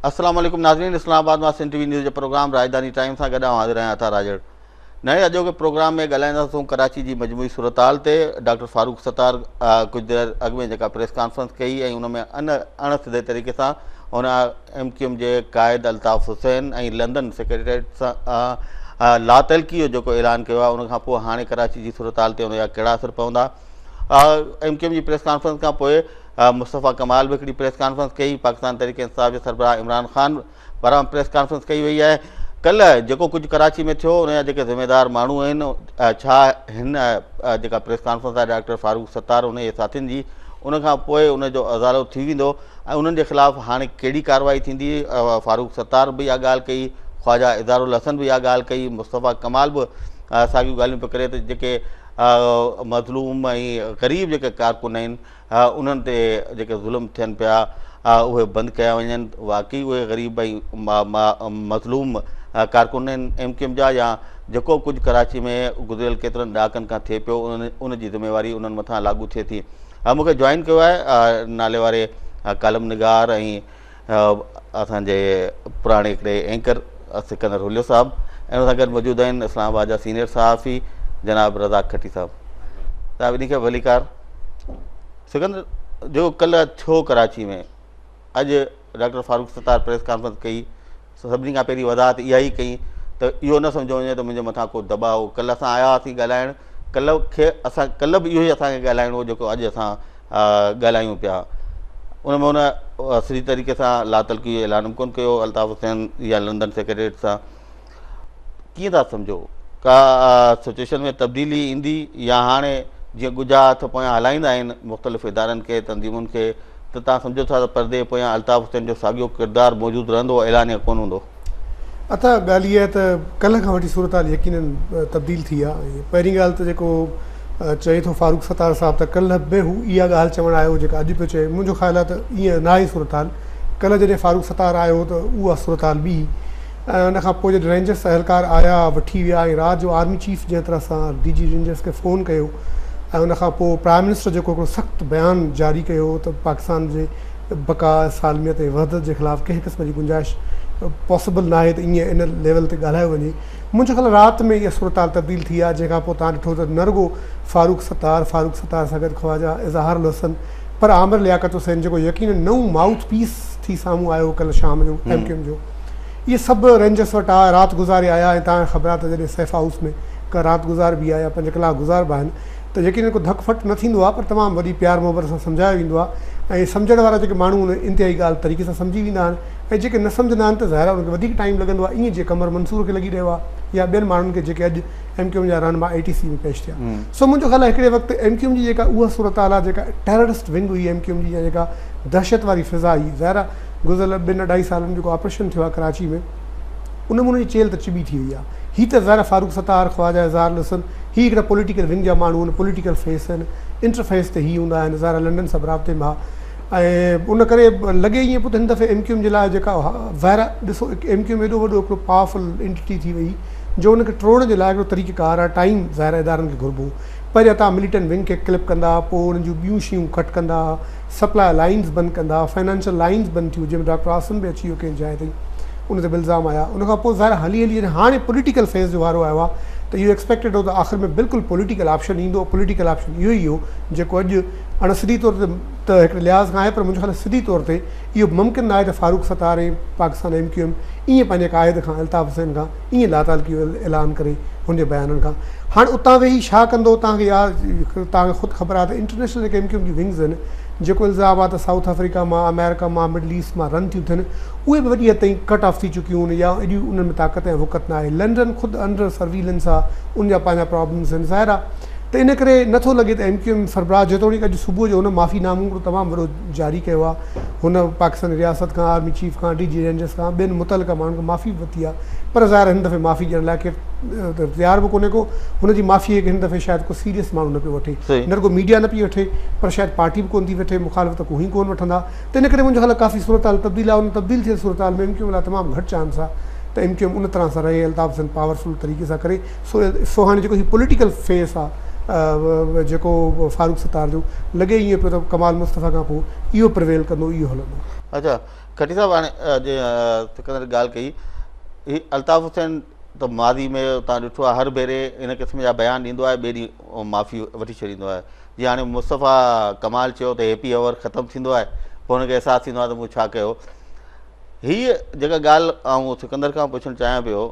अस्सलाम वालेकुम नाज़रीन, इस्लामाबाद में सिंध टीवी न्यूज़ जो प्रोग्राम राजधानी टाइम सां गॾु हाज़िर आहियां था राजड़। नए अॼोके प्रोग्राम में ॻाल्हाईंदासीं कराची जी मजमूई सूरत हाल ते। डॉक्टर फारूक सत्तार कुझु देरि अॻु में जेका प्रेस कॉन्फ्रेंस कई ऐं उन में अणसिधे तरीक़े सां हुन MQM जे क़ाइद अल्ताफ़ हुसैन ऐं लंदन सेक्रेटरीट सां लातलकी जो जेको ऐलान कयो आहे, उनखां पोइ हाणे कराची जी सूरत हाल ते उनजा कहिड़ा असर पवंदा। MQM जी प्रेस कॉन्फ्रेंस खां पोइ मुस्तफ़ा कमाल भी हिकिड़ी प्रेस कॉन्फ्रेंस कई। पाकिस्तान तहरीक इंसाफ़ जे सरबराह इमरान ख़ान पारां प्रेस कॉन्फ्रेंस कई वई आहे। कल्ह जेको कुझु कराची में थियो उनजा जेके ज़िम्मेदार माण्हू आहिनि, छा हिन जेका प्रेस कॉन्फ्रेंस आहे डॉक्टर फारूक सत्तार उन जे साथियुनि जी, उनखां पोइ उनजो अज़ालो थी वेंदो ऐं उन्हनि जे ख़िलाफ़ु हाणे कहिड़ी कार्रवाई थींदी। फारूक सत्तार बि इहा ॻाल्हि कई, ख्वाजा इज़ारुल हसन बि इहा ॻाल्हि कई, मुस्तफ़ा कमाल बि साॻियूं ॻाल्हियूं पियो करे त जेके मज़लूम ऐं ग़रीब जेके कारकुन आहिनि उन्हनि ते जेके ज़ुल्म थियनि पिया उहे बंदि कया वञनि। वाक़ई उहे ग़रीब ऐं मज़लूम कारकुन आहिनि MQM जा, या जेको कुझु कराची में गुज़िरियल केतिरनि ॾहाकनि खां थिए पियो उन जी ज़िम्मेवारी उन्हनि मथां लागू थिए थी। मूंखे जॉइन कयो आहे नाले वारे कालम निगार ऐं असांजे पुराणे हिकिड़े एंकर सिकंदर हुलियो साहब, ऐं उन सां गॾु मौजूदु आहिनि इस्लामाबाद जा सीनियर सहाफ़ी जनाब रज़ाक खटी साहब। तव्हां ॿिन्ही खे भलीकार। सिकंदर, जो कल्ह थियो कराची में, अॼु doctor Farooq Sattar press conference कई, सभिनी खां पहिरीं वज़ाहत इहा ई कई त इहो न सम्झो वञे त मुंहिंजे मथां को दबाव। कल्ह असां आया हुआसीं ॻाल्हाइणु, कल्ह बि इहो ई असांखे ॻाल्हाइणो हो जेको अॼु असां ॻाल्हायूं पिया। उन में उन सिधी तरीक़े सां लातलकी जो ऐलान कोन कयो अल्ताफ़ हुसैन या लंदन सेक्रेटरीट सां। कीअं था सम्झो, का सिचुएशन में तब्दीली ईंदी या हाणे जीअं ॻुझा हथ पोयां हलाईंदा आहिनि मुख़्तलिफ़ इदारनि खे, तंज़ीमुनि खे, त तव्हां सम्झो था त परदे पोयां अल्ताफ़ हुसैन जो साॻियो किरदारु मौजूदु रहंदो, ऐलान या कोन हूंदो? अथा ॻाल्हि इहा आहे त कल्ह खां वठी सूरत हाल यकीनन तब्दील थी आहे। पहिरीं ॻाल्हि त जेको चए थो फारूक सत्तार साहिबु त कल्ह बि हू इहा ॻाल्हि चवणु आयो जेका अॼु पियो चए, मुंहिंजो ख़्यालु आहे त ईअं न आहे सूरत हाल। कल्ह जॾहिं फारूक सत्तार आयो त उहा सूरत हाल ॿी, ऐं उनखां पोइ जॾहिं रेंजर्स एहलकार आया वठी विया ऐं राति जो आर्मी चीफ जंहिं तरह सां DG रेंजर्स खे फ़ोन कयो ऐं उनखां पोइ प्राइम मिनिस्टर जेको हिकिड़ो सख़्तु बयानु जारी कयो त पाकिस्तान जे बका सालमियत ऐं वहदत जे ख़िलाफ़ु कंहिं क़िस्म जी गुंजाइश पॉसिबल न आहे त ईअं इन लेवल ते ॻाल्हायो वञे। मुंहिंजो ख़्यालु राति में इहा सूरत हाल तब्दील थी आहे, जंहिंखां पोइ तव्हां ॾिठो त न रुगो फारूक सत्तार सां गॾु ख्वाजा इज़हारुल हसन पर आमिर लियाकत हुसैन जेको यकीनन नओं माउथ पीस थी साम्हूं आयो कल्ह शाम जो MQM जो, इहे सभु रेंजर्स वटि आहे, राति गुज़ारे आया। ऐं तव्हांखे ख़बर आहे त जॾहिं सैफ हाउस में का राति गुज़ार बि आया, 5 कलाक गुज़ारबा आहिनि, त यकीनन को धक फट न थींदो आहे, पर तमामु वॾी प्यार मोहबत सां सम्झायो वेंदो आहे। ऐं सम्झण वारा जेके माण्हू आहिनि इंतिहाई ॻाल्हि तरीक़े सां सम्झी वेंदा आहिनि, ऐं जेके न सम्झंदा आहिनि त ज़ाहिर आहे उनखे वधीक टाइम लॻंदो आहे। ईअं जीअं कमर मंसूर खे लॻी रहियो आहे या ॿियनि माण्हुनि खे जेके अॼु MQM जा रहनुमा ATC में पेश थिया। सो मुंहिंजो ख़्यालु आहे हिकिड़े वक़्तु MQM जी जेका उहा सूरत हाल आहे जेका टेररिस्ट विंग हुई MQM जी, या जेका दहशत वारी फिज़ा हुई, ज़ाहिर आहे गुज़िरियल 2-2.5 सालनि जेको ऑपरेशन थियो आहे कराची में, उन में उनजी चेल त चिॿी थी वई आहे। हीअ त ज़ाहिर फारूक सत्तार ख्वाजा इज़हारुल हसन हीअ हिकिड़ा पॉलिटिकल विंग जा माण्हू आहिनि, पॉलिटिकल फेस आहिनि, इंटरफेस ते हीअ हूंदा आहिनि, ज़ाहिर लंडन सां राब्ते में आहे। ऐं उन करे लॻे ईअं पोइ त हिन दफ़े MQM जे लाइ जेका ज़ाहिर ॾिसो MQM एॾो वॾो हिकिड़ो पावरफुल एंटिटी थी वई जो उनखे टोड़ण जे लाइ हिकिड़ो तरीक़ेकार आहे, टाइम ज़ाहिर इदारनि खे घुरिबो। पहिरियां तव्हां मिलिटेंट विंग खे क्लिप कंदा, पोइ उन्हनि जूं ॿियूं शयूं कट कंदा, सप्लाई लाइन्स बंदि कंदा, फाइनेंशियल लाइन्स बंदि थियूं, जंहिंमें डॉक्टर आसिम बि अची वियो कंहिं जाइ ताईं, उन ते बि इल्ज़ाम आया। उनखां पोइ ज़ाहिर हली हाणे पॉलिटिकल फेज़ जो वारो आयो आहे, त इहो एक्सपेक्टेड हो त आख़िर में बिल्कुलु पॉलिटिकल ऑप्शन ईंदो। पॉलिटिकल ऑप्शन इहो ई हो जेको अॼु अणसिधी तौर ते त हिकिड़े लिहाज़ खां आहे, पर मुंहिंजो ख़्यालु सिधी तौर ते इहो मुमकिन न आहे त फारूक सत्तार ऐं पाकिस्तान MQM ईअं पंहिंजे क़ाइद खां अल्ताफ़ हुसैन खां ईअं लातालकी ऐलान करे हुनजे बयाननि खां हाणे उतां वेही छा कंदो। तव्हांखे तव्हांखे ख़ुदि ख़बर आहे त इंटरनेशनल जेके MQM जी विंग्स आहिनि, जेको इल्ज़ाम आहे त साउथ अफ्रीका मां, अमेरिका मां, मिडल ईस्ट मां रन थियूं थियनि, उहे बि वॾी हद ताईं कट ऑफ थी चुकियूं आहिनि, या एॾियूं उन्हनि में ताक़त ऐं वुक़त न आहे। लंडन ख़ुदि अंडर सर्विलेंस आहे, उनजा पंहिंजा प्रॉब्लम्स आहिनि। ज़ाहिर आहे त इन करे नथो लॻे त MQM सरबराह जेतोणीकि अॼु सुबुह जो हुन माफ़ीनामो हिकिड़ो तमामु वॾो जारी कयो आहे, हुन पाकिस्तानी रियासत खां, आर्मी चीफ खां, DG रेंजर्स खां, ॿियनि मुतलका माण्हुनि खां माफ़ी वरिती आहे, पर ज़ाहिर हिन दफ़े माफ़ी ॾियण लाइ केरु तयारु बि कोन्हे को। हुनजी माफ़ीअ खे हिन दफ़े शायदि को सीरियस माण्हू न पियो वठे, न रुगो मीडिया न पई वठे, पर शायदि पार्टी बि कोन थी वठे, मुखालिफ़त को ई कोन वठंदा। त इन करे मुंहिंजो ख़्यालु काफ़ी सूरत हाल तब्दील आहे। उन तब्दील थियल सूरत हाल में MQM लाइ तमामु घटि चांस आहे त MQM उन तरह सां रहे, अल्ताफ़ हुसैन पावरफुल तरीक़े सां करे। सो हाणे जेको हीउ पॉलिटिकल फेस आहे जेको फारूक सतार जो लॻे ईअं पियो त कमाल मुस्तफ़ा खां पोइ इहो प्रिवेल कंदो, इहो हलंदो। अच्छा खटी साहब, हाणे सिकंदर ॻाल्हि कई ही अल्ताफ़ हुसैन त माज़ी में तव्हां ॾिठो आहे हर भेरे इन क़िस्म जा बयान ॾींदो आहे, ॿिए ॾींहुं माफ़ी वठी छॾींदो आहे। जीअं हाणे मुस्तफ़ा कमाल चयो त हैप्पी आवर ख़तमु थींदो आहे, पोइ हुनखे अहसासु थींदो आहे त मूं छा कयो। हीअ जेका ॻाल्हि आउं सिकंदर खां पुछणु चाहियां पियो,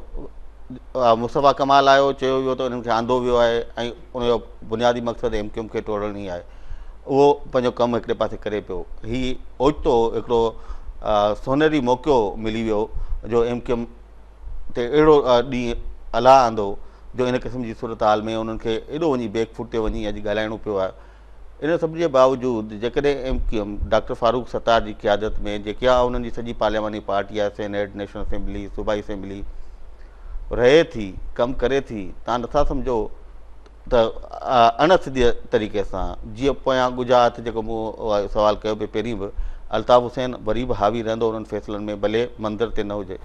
मुस्तफ़ा कमाल आयो, चयो वियो त उन्हनि खे आंदो वियो आहे ऐं उनजो बुनियादी मक़सदु MQM खे टोड़ण ई आहे, उहो पंहिंजो कमु हिकिड़े पासे करे पियो। हीअ ओचितो हिकिड़ो सोनेरी मौक़ो मिली वियो जो MQM ते अहिड़ो ॾींहुं अला आंदो जो इन क़िस्म जी सूरत हाल में उन्हनि खे एॾो वञी बैकफुट ते वञी अॼु ॻाल्हाइणो पियो आहे। इन सभ जे बावजूदि जेकॾहिं MQM डॉक्टर फारूक सतार जी क़यादत में जेकी आहे उन्हनि जी सॼी पार्लियामानी पार्टी आहे, सेनेट, नेशनल असेंबली, सूबाई असेंबली रहे थी, कमु करे थी, तव्हां नथा सम्झो त अणसिधे तरीक़े सां जीअं पोयां गुजरात जेको मूं सुवालु कयो पिए पहिरीं बि, अल्ताफ़ हुसैन वरी बि हावी रहंदो उन्हनि फ़ैसिलनि में, भले मंदर ते न हुजे।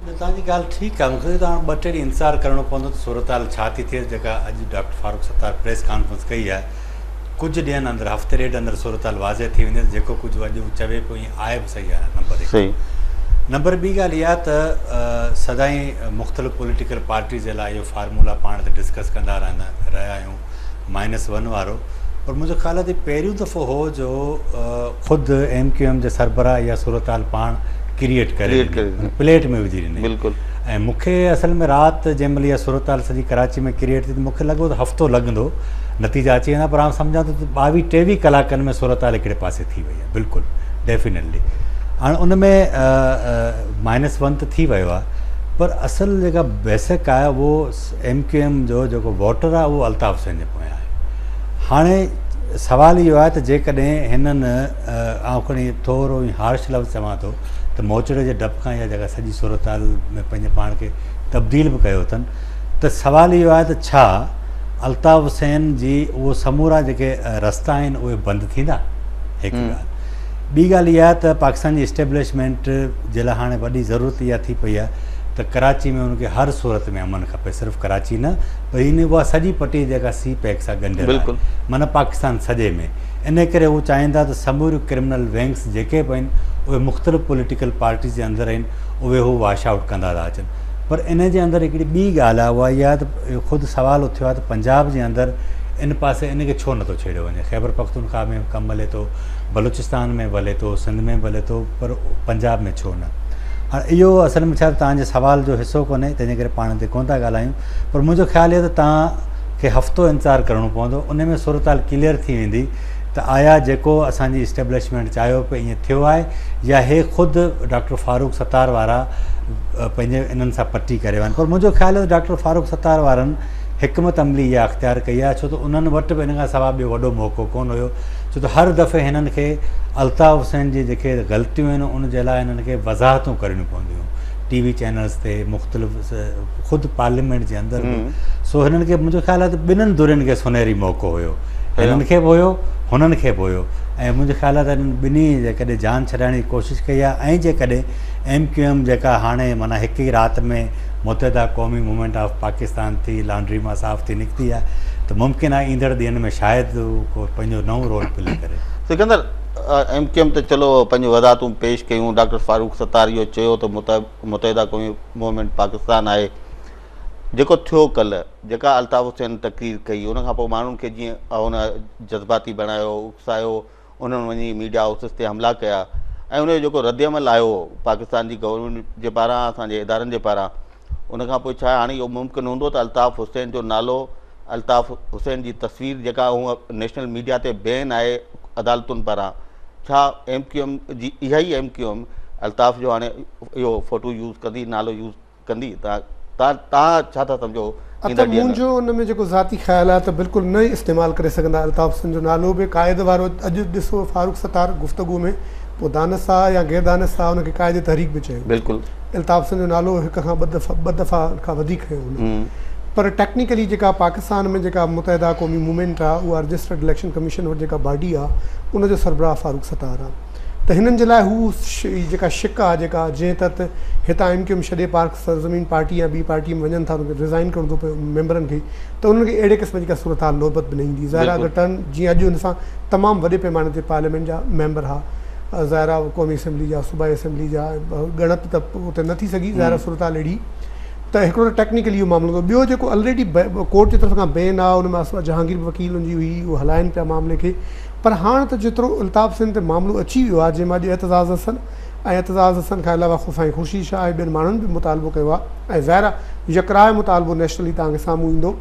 तव्हांजी ॻाल्हि ठीकु आहे, मूंखे तव्हां 2-3 ॾींहं इंतज़ारु करिणो पवंदो त सूरत हाल छा थी थिए। जेका अॼु डॉक्टर फारूक सतार प्रेस कॉन्फ्रेंस कई आहे, कुझु ॾींहंनि अंदरि, हफ़्ते ॾेढ अंदरि सूरत हाल वाज़े थी वेंदी, जेको कुझु अॼु चवे पियो ईअं आहे बि सही आहे। नंबर 1। नंबर 2 ॻाल्हि इहा त सदाईं मुख़्तलिफ़ पॉलिटिकल पार्टीज़ जे लाइ इहो फार्मूला पाण ते डिस्कस कंदा रहिया आहियूं, -1 वारो। पर मुंहिंजो ख़्याल आहे त पहिरियों दफ़ो हो जो ख़ुदि MQM जे सरबराह या सूरत हाल पाण क्रिएट करे प्लेट में विझी ॾिनी। बिल्कुलु। ऐं मूंखे असल में राति जंहिं महिल इहा सूरत हाल सॼी कराची में क्रिएट थी त मूंखे लॻो त हफ़्तो लॻंदो नतीजा अची वेंदा, पर आउं सम्झां थो त 22-23 कलाकनि में सूरत हाल हिकिड़े पासे थी वई आहे। बिल्कुलु डेफिनेटली। हाणे उन में -1 त थी वियो आहे, पर असुलु जेका बेसिक आहे उहो MQM जो जेको वोटर आहे उहो अल्ताफ़ हुसैन जे पोयां आहे। हाणे सवाल इहो आहे त जेकॾहिं हिननि आउं खणी थोरो ई हार्श लफ़्ज़ चवां थो त मोचड़े जे डप खां इहा जॻह सॼी सूरत हाल में पंहिंजे पाण खे तब्दील बि कयो अथनि, त सवाल इहो आहे त छा अल्ताफ़ हुसैन जी उहो समूरा जेके रस्ता आहिनि उहे बंदि थींदा? हिकु ॻाल्हि। ॿी ॻाल्हि इहा त पाकिस्तान जी इस्टेब्लिशमेंट जे लाइ हाणे वॾी ज़रूरत इहा थी पई आहे त कराची में उनखे हर सूरत में अमन खपे, सिर्फ़ु कराची न, पर इन उहा सॼी पटी जेका CPEC सां ॻंढियल आहे, माना पाकिस्तान सॼे में। इन करे उहे चाहींदा त समूरियूं क्रिमिनल विंग्स जेके बि आहिनि उहे मुख़्तलिफ़ पॉलिटिकल पार्टीज़ जे अंदरि आहिनि, उहे हू वॉश आउट कंदा था अचनि। पर इन जे अंदरि हिकिड़ी ॿी ॻाल्हि आहे, उहा इहा त ख़ुदि सुवालु उथियो आहे त पंजाब जे अंदरि इन पासे इनखे छो नथो छेड़ियो वञे? ख़ैबर पख्तूनख्वा में कमु हले थो, बलूचिस्तान में हले थो, सिंध में हले थो, पर पंजाब में छो न? हाणे इहो असल में छा तव्हांजे सवाल जो हिसो कोन्हे, तंहिंजे करे पाण ते कोन था ॻाल्हायूं, पर मुंहिंजो ख़्यालु इहो त तव्हांखे हफ़्तो इंतज़ारु करिणो पवंदो, उन में सूरत हाल क्लियर थी वेंदी त आया जेको असांजी इस्टेब्लिशमेंट चाहियो पियो ईअं थियो आहे, या हे ख़ुदि डॉक्टर फारूक सतार वारा पंहिंजे इन्हनि सां पटी करे वञनि। पर मुंहिंजो ख़्यालु आहे त डॉक्टर फारूक सतार वारनि हिकमत अमली इहा अख़्तियार कई आहे, छो त उन्हनि वटि बि इन खां सवाइ ॿियो वॾो मौक़ो कोन हुयो, छो त हर दफ़े हिननि खे अल्ताफ़ हुसैन जी जेके ग़लतियूं आहिनि उन जे लाइ हिननि खे वज़ाहतूं करणियूं पवंदियूं TV चैनल्स ते, मुख़्तलिफ़ ख़ुदि पार्लियामेंट जे अंदरि बि। सो हिननि खे मुंहिंजो ख़्यालु आहे त ॿिन्हिनि धुरियुनि खे सुनहरी मौक़ो हुयो, हिननि खे बि हुयो, हुननि खे बि हुयो। ऐं मुंहिंजो ख़्यालु आहे त हिननि ॿिन्ही जेकॾहिं जान छॾाइण जी कोशिशि कई आहे, ऐं जेकॾहिं MQM जेका हाणे माना हिकु ई राति में मुतहिदा क़ौमी मूवमेंट ऑफ पाकिस्तान थी, लॉन्ड्री मां साफ़ थी निकिती आहे, त मुमकिन आहे ईंदड़ ॾींहंनि में शायदि को पंहिंजो नओं रोल प्ले करे। सिकंदर, MQM त चलो पंहिंजूं वज़ाहतूं पेश कयूं, डॉक्टर फारूक सतार इहो चयो त मुतहिदा क़ौमी मूवमेंट पाकिस्तान आहे। जेको थियो कल्ह, जेका अल्ताफ़ हुसैन तक़रीर कई, उनखां पोइ माण्हुनि खे जीअं हुन जज़्बाती बणायो, उकसायो, उन्हनि वञी मीडिया हाउसिस ते हमला कया, ऐं उनजो जेको रद्दअमल आयो पाकिस्तान जी गवर्नमेंट जे पारां, असांजे इदारनि जे पारां, उनखां पोइ छा हाणे इहो मुमकिन हूंदो त अल्ताफ़ हुसैन जो नालो, अल्ताफ़ हुसैन जी तस्वीर जेका हूअ नेशनल मीडिया ते बैन आहे अदालतुनि पारां, छा MQM जी इहा ई MQM अल्ताफ़ जो हाणे इहो फ़ोटो यूज़ कंदी, नालो यूज़ कंदी? तव्हां छा था सम्झो? मुंहिंजो हुन में जेको ज़ाती ख़्यालु आहे त बिल्कुलु न इस्तेमालु करे सघंदा अल्ताफ़ हुसैन जो नालो बि क़ाइदे वारो। अॼु ॾिसो फारूक सतार गुफ़्तगू में पोइ दानिस्ता या गैर दानिस्ता हुनखे क़ाइदे तहरीक बि चयो। बिल्कुलु अल्ताफ़ हुसैन जो नालो हिक खां ॿ दफ़ा खां वधीक खयो हुन। पर टेक्निकली जेका पाकिस्तान में जेका मुतहिदा क़ौमी मूवमेंट आहे, उहा रजिस्टर्ड इलेक्शन कमीशन वटि जेका बॉडी आहे, उनजो सरबराह फारूक सतार आहे। त त हिननि जे लाइ हू जेका शिक आहे जेका जंहिं तहत हितां MQM छॾे पार्क सरज़मीन पार्टी या ॿी पार्टी में वञनि था उनखे रिज़ाइन करिणो थो पए मेंबरनि खे त उन्हनि खे अहिड़े क़िस्म जी का सूरत हाल नौबत बि न ईंदी ज़ाहिर आहे अगरि टर्न जीअं अॼु हुन सां तमामु वॾे पैमाने ते पार्लियामेंट जा मेंबर हुआ ज़ाहिर आहे क़ौमी असेंबली जा सूबाई असेंबली जा ॻणप त उते न थी सघी ज़ाहिर सूरत हाल अहिड़ी त हिकिड़ो त टेक्निकली इहो मामिलो हो ॿियो जेको ऑलरेडी कोर्ट जी तरफ़ खां बैन आहे उन में जहांगीर वकील हुनजी हुई उहो हलाइनि पिया मामले खे पर हाणे त जेतिरो अल्ताफ़ सिंध ते मामिलो अची वियो आहे जंहिंमां अॼु एतज़ाज़ हसन ऐं एतज़ाज़ हसन खां अलावा साईं ख़ुर्शीद शाह ऐं ॿियनि माण्हुनि बि मुतालबो कयो आहे ऐं ज़ाहिर आहे यकराए मुतालबो नेशनली तव्हांखे साम्हूं ईंदो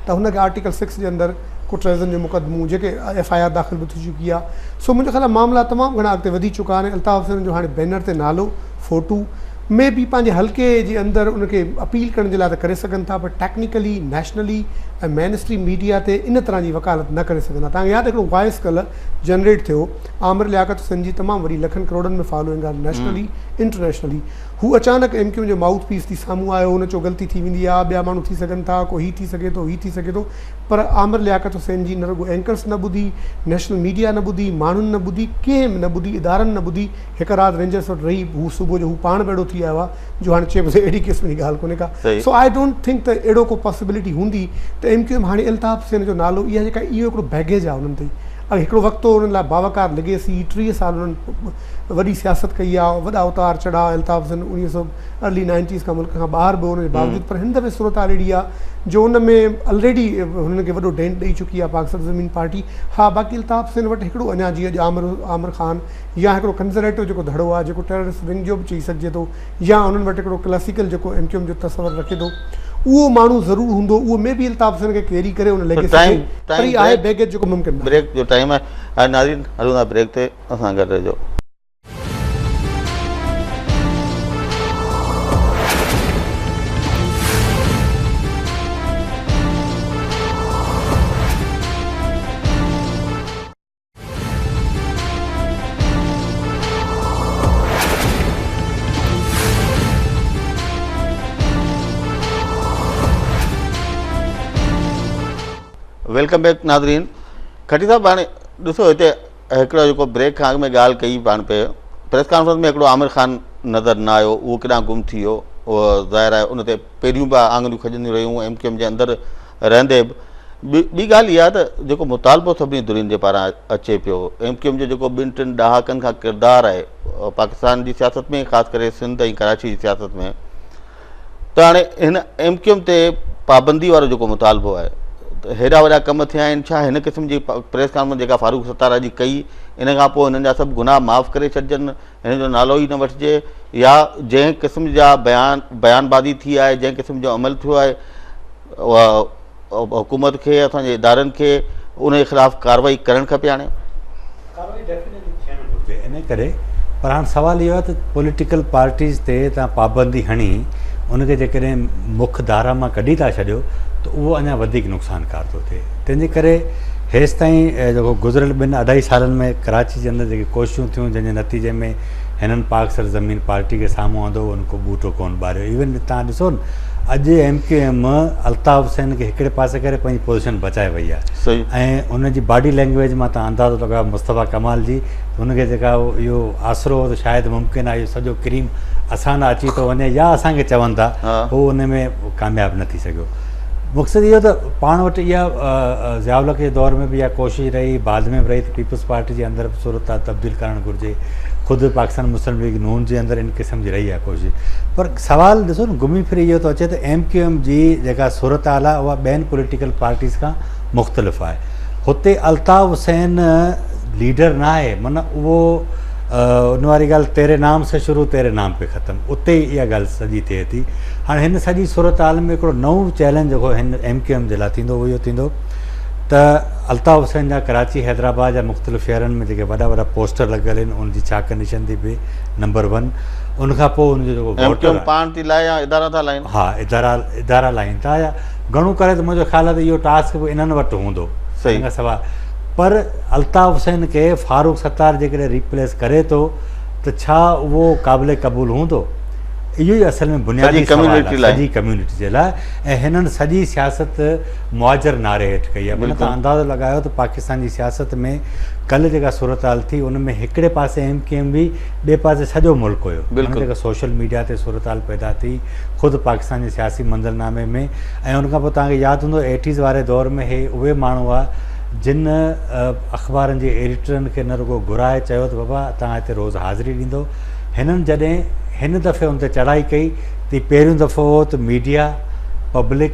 त हुनखे आर्टिकल 6 जे अंदरि को ट्रेज़न जो मुक़दमो जेके FIR दाख़िल बि थी चुकी आहे सो मुंहिंजे ख़्याल मामला तमामु घणा अॻिते वधी चुका आहिनि अल्ताफ़ सिंध जो हाणे बैनर ते नालो फ़ोटू में बि पंहिंजे हल्के जे अंदरि उनखे अपील करण जे लाइ त करे सघनि था पर टेक्निकली नेशनली ऐं मेन स्ट्रीम मीडिया ते इन तरह जी वकालत न करे सघंदा तव्हांखे यादि हिकिड़ो वॉइस कल्ह जनरेट थियो आमिर लियाकत हुसैन जी तमामु वॾी लखनि करोड़नि में फॉलोइंग आहे नेशनली इंटरनेशनली हू अचानक MQM जो माउथ पीस थी साम्हूं आयो हुन चो ग़लती थी वेंदी आहे ॿिया माण्हू थी सघनि था को हीअ थी सघे थो हीअ थी सघे थो पर आमिर लियाकत हुसैन जी न रुॻो एंकर्स न ॿुधी नेशनल मीडिया न ॿुधी माण्हुनि न ॿुधी कंहिं न ॿुधी इदारनि न ॿुधी हिकु राति रेंजर्स वटि रही हू सुबुह जो हू पाण बेड़ो थी आयो आहे जो हाणे चइबो अहिड़ी क़िस्म जी ॻाल्हि कोन्हे का सो आई डोंट थिंक त अहिड़ो को पॉसिबिलिटी हूंदी त MQM हाणे अल्ताफ़ सिंध जो नालो इहा जेका इहो हिकिड़ो बैगेज आहे उन्हनि ते अगरि हिकिड़ो वक़्तु हुननि लाइ बावकार लॻेसी 30 साल हुननि वॾी सियासत कई आहे वॾा उतार चढ़ाव अल्ताफ़ सिंध 1990s खां मुल्क खां ॿाहिरि बि हुनजे बावजूदि पर हिन दफ़े सूरत हाल अहिड़ी आहे जो हुन में ऑलरेडी हुननि खे वॾो डेंट ॾेई चुकी आहे पाक सरज़मीन पार्टी हा बाक़ी अल्ताफ़ सिंध वटि हिकिड़ो अञा जीअं आमिर ख़ान या हिकिड़ो कंज़र्वेटिव जेको धड़ो आहे जेको टेररिस्ट विंग जो बि चई सघिजे थो या हुननि वटि हिकिड़ो क्लासिकल जेको MQM जो तस्वर रखे थो उहो माण्हू ज़रूरु हूंदो उहो में बि अल्ताफ़ सिंध खे कैरी करे उन लेगेसी आहे बैगेज जेको मुमकिन ब्रेक जो टाइम आहे नाज़रीन हलूं था ब्रेक ते असां गॾु रहिजो वेलकम बैक नाज़रीन खटी साहब हाणे ॾिसो हिते हिकिड़ो जेको ब्रेक खां अॻु में ॻाल्हि कई पाण पे प्रेस कॉन्फ्रेंस में हिकिड़ो आमिर ख़ान नज़र न आयो उहो केॾांहुं गुम थी वियो उहो ज़ाहिर आहे उन ते पहिरियों बि आङुरियूं खजंदियूं रहियूं MQM जे अंदरि रहंदे बि ॿी ॻाल्हि इहा त जेको मुतालबो सभिनी दुनिया जे पारां अचे पियो MQM जो जेको 2-3 ॾहाकनि खां किरदारु आहे पाकिस्तान जी सियासत में ख़ासि करे सिंध ऐं कराची जी सियासत में त हाणे हिन MQM ते पाबंदी वारो जेको मुतालबो आहे हेॾा वॾा कम थिया आहिनि छा हिन क़िस्म जी प्रेस कॉन्फ्रेंस जेका फारूक सतारा जी कई इन खां पोइ हिननि जा सभु गुनाह माफ़ु करे छॾिजनि हिन जो नालो ई न वठिजे या जंहिं क़िस्म जा बयानबाज़ी थी आहे जंहिं क़िस्म जो अमल थियो आहे हुकूमत खे असांजे इदारनि खे उन जे ख़िलाफ़ु कार्रवाई करणु खपे हाणे इन करे पर हाणे सुवालु इहो आहे त पॉलिटिकल पार्टीज़ ते तव्हां पाबंदी हणी उनखे जेकॾहिं मुख्य धारा मां कढी था छॾियो त उहो अञा वधीक नुक़सानकार थो थिए तंहिंजे करे हेसि ताईं जेको गुज़िरियल 2-2.5 सालनि में कराची जे अंदरि जेके कोशिशूं थियूं जंहिंजे नतीजे में हिननि पाक सरज़मीन पार्टी खे साम्हूं आंदो उनको बूटो कोन ॿारियो इवन तव्हां ॾिसो न अॼु MQM अल्ताफ़ हुसैन खे हिकिड़े पासे करे पंहिंजी पोज़ीशन बचाए वई आहे ऐं उनजी बॉडी लैंग्वेज मां तव्हां अंदाज़ो लॻायो मुस्तफ़ा कमाल जी हुनखे जेका इहो आसिरो त शायदि मुमकिन आहे इहो सॼो क्रीम असां ॾांहुं अची थो वञे या असांखे चवनि था उहो उन में कामयाबु न थी सघियो मक़सदु इहो त पाण वटि इहा ज़ियाउल जे दौर में बि इहा कोशिशि रही बाद में बि रही त पीपल्स पार्टी जे अंदरि बि सूरत तब्दील करणु घुरिजे ख़ुदि पाकिस्तान मुस्लिम लीग नून जे अंदरि इन क़िस्म जी रही आहे कोशिशि पर सुवालु ॾिसो न घुमी फिरी इहो थो अचे त MQM जी जेका सूरत हाल आहे उहा ॿियनि पॉलिटिकल पार्टीज़ खां मुख़्तलिफ़ आहे हुते अल्ताफ़ हुसैन लीडर न आहे माना उहो उन वारी ॻाल्हि तेरे नाम से शुरू तेरे नाम पे ख़तमु उते ई इहा ॻाल्हि सॼी थिए थी हाणे हिन सॼी सूरत हाल में हिकिड़ो नओं चैलेंज जेको हिन MQM जे लाइ थींदो उहो इहो थींदो त अल्ताफ़ हुसैन जा कराची हैदराबाद जा मुख़्तलिफ़ शहरनि में जेके वॾा वॾा पोस्टर लॻल आहिनि उनजी छा कंडीशन थी बीहे नंबर 1 उनखां पोइ उनजो जेको पाण थी लाइ या इदारा था लाइनि हा इदारा लाइनि था या घणो करे त मुंहिंजो ख़्यालु आहे त इहो टास्क बि इन्हनि वटि हूंदो सही खां सवाइ पर अल्ताफ़ हुसैन खे फारूक सत्तार जेकॾहिं रिप्लेस करे थो त छा उहो क़ाबिल क़बूल हूंदो इहो ई असल में बुनियादी सॼी कम्युनिटी लाइ। सॼी कम्युनिटी जे लाइ ऐं हिननि सॼी सियासत मुआजर नारे हेठि कई आहे। माना तव्हां अंदाज़ो लॻायो त पाकिस्तान जी सियासत में कल्ह जेका सूरत हाल थी उन में हिकिड़े पासे MQM बि ॿिए पासे सॼो मुल्क हुयो। जेका सोशल मीडिया ते सूरत हाल पैदा थी ख़ुदि पाकिस्तान जे सियासी मंज़रनामे में, ऐं उनखां पोइ तव्हांखे यादि हूंदो 80s वारे दौर में हे उहे माण्हू हुआ जिन अख़बारनि जे एडिटरनि खे न रुगो घुराए चयो त बाबा तव्हां हिते रोज़ु हाज़िरी ॾींदो। हिननि जॾहिं हिन दफ़े उन ते चढ़ाई कई त पहिरियों दफ़ो हो त मीडिया, पब्लिक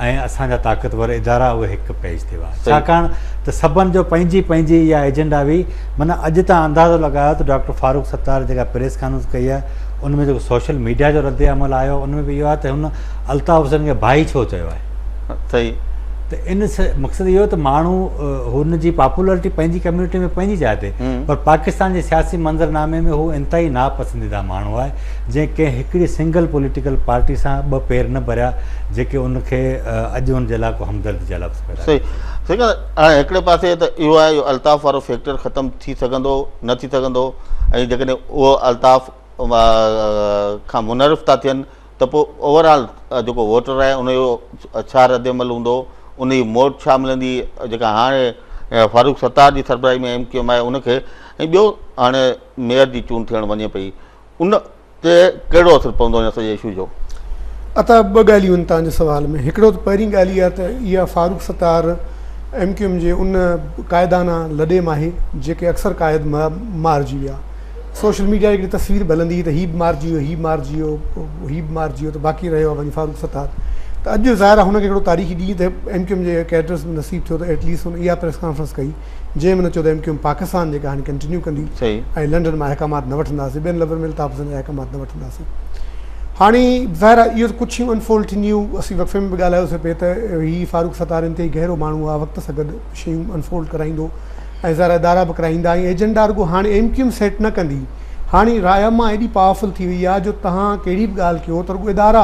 ऐं असांजा ताक़तवर इदारा उहे हिकु पेज ते हुआ, छाकाणि त सभिनि जो पंहिंजी पंहिंजी इहा एजेंडा हुई। माना अॼु तव्हां अंदाज़ो लॻायो त डॉक्टर फारूक सत्तार जेका प्रेस कॉन्फ्रेंस कई आहे उन में जेको सोशल मीडिया जो रद्द अमल आयो उन में बि इहो आहे त हुन अल्ताफ़ हुसैन खे भाई छो चयो आहे। सही। त इन मक़सदु इहो त माण्हू हुन जी पॉपुलरिटी पंहिंजी कम्युनिटी में पंहिंजी जाइ ते, पर पाकिस्तान जे सियासी मंज़रनामे में हू इंतिहाई नापसंदीदा माण्हू आहे जंहिं कंहिं हिकिड़ी सिंगल पॉलिटिकल पार्टी सां ॿ पेर न भरिया जेके उनखे अॼु उनजे लाइ को हमदर्दी जा लफ़्ज़ पैदा। सही सही हाणे हिकिड़े पासे त इहो आहे इहो अल्ताफ़ वारो फैक्टर ख़तमु थी सघंदो न थी सघंदो, ऐं जेकॾहिं उहो अल्ताफ़ खां मुनरिफ़ था थियनि त पोइ ओवरऑल जेको वोटर आहे उनजो छा रद्द अमल हूंदो, उन जी मोट छा मिलंदी जेका हाणे फारूक सत्तार जी सरबराही में MQM आहे उनखे, ऐं ॿियो हाणे मेयर जी चूंड थियणु वञे पई उन ते कहिड़ो असरु पवंदो हिन सॼे इशू जो? अता ॿ ॻाल्हियूं आहिनि तव्हांजे सुवाल में। हिकिड़ो त पहिरीं ॻाल्हि इहा त इहा फारूक सत्तार MQM जे उन क़ाइदाना लॾे मां आहे जेके अक्सर क़ाइद मारिजी विया। सोशल मीडिया जी हिकिड़ी तस्वीर बि हलंदी त हीउ बि मारिजी वियो, हीउ मारिजी वियो, हीउ बि मारिजी वियो, त बाक़ी रहियो आहे वञी फारूक सत्तार। त अॼु ज़ाहिर आहे हुनखे हिकिड़ो तारीख़ी ॾींहुं त MQM जे कैडर्स में नसीबु थियो त एटलीस्ट हुन इहा प्रेस कॉन्फ्रेंस कई जंहिंमें हुन चयो त MQM पाकिस्तान जेका हाणे कंटिन्यू कंदी ऐं लंडन मां अहकामात न वठंदासीं, ॿियनि लफ़्ज़नि में अल्ताफ़ हुसैन जा अहकामात न वठंदासीं। हाणे ज़ाहिर आहे इहो कुझु ई अनफोल्ड थींदियूं, असीं वक़्फ़े में बि ॻाल्हायोसीं पिए त हीउ फारूक सत्तार इंतिहाई गहरो माण्हू आहे, वक़्त सां गॾु शयूं अनफोल्ड कराईंदो ऐं ज़ाहिर इदारा बि कराईंदा, ऐं एजेंडा रुगो हाणे MQM सेट न कंदी। हाणे रायमा एॾी पावरफुल थी वई आहे जो तव्हां कहिड़ी बि ॻाल्हि कयो त रुगो इदारा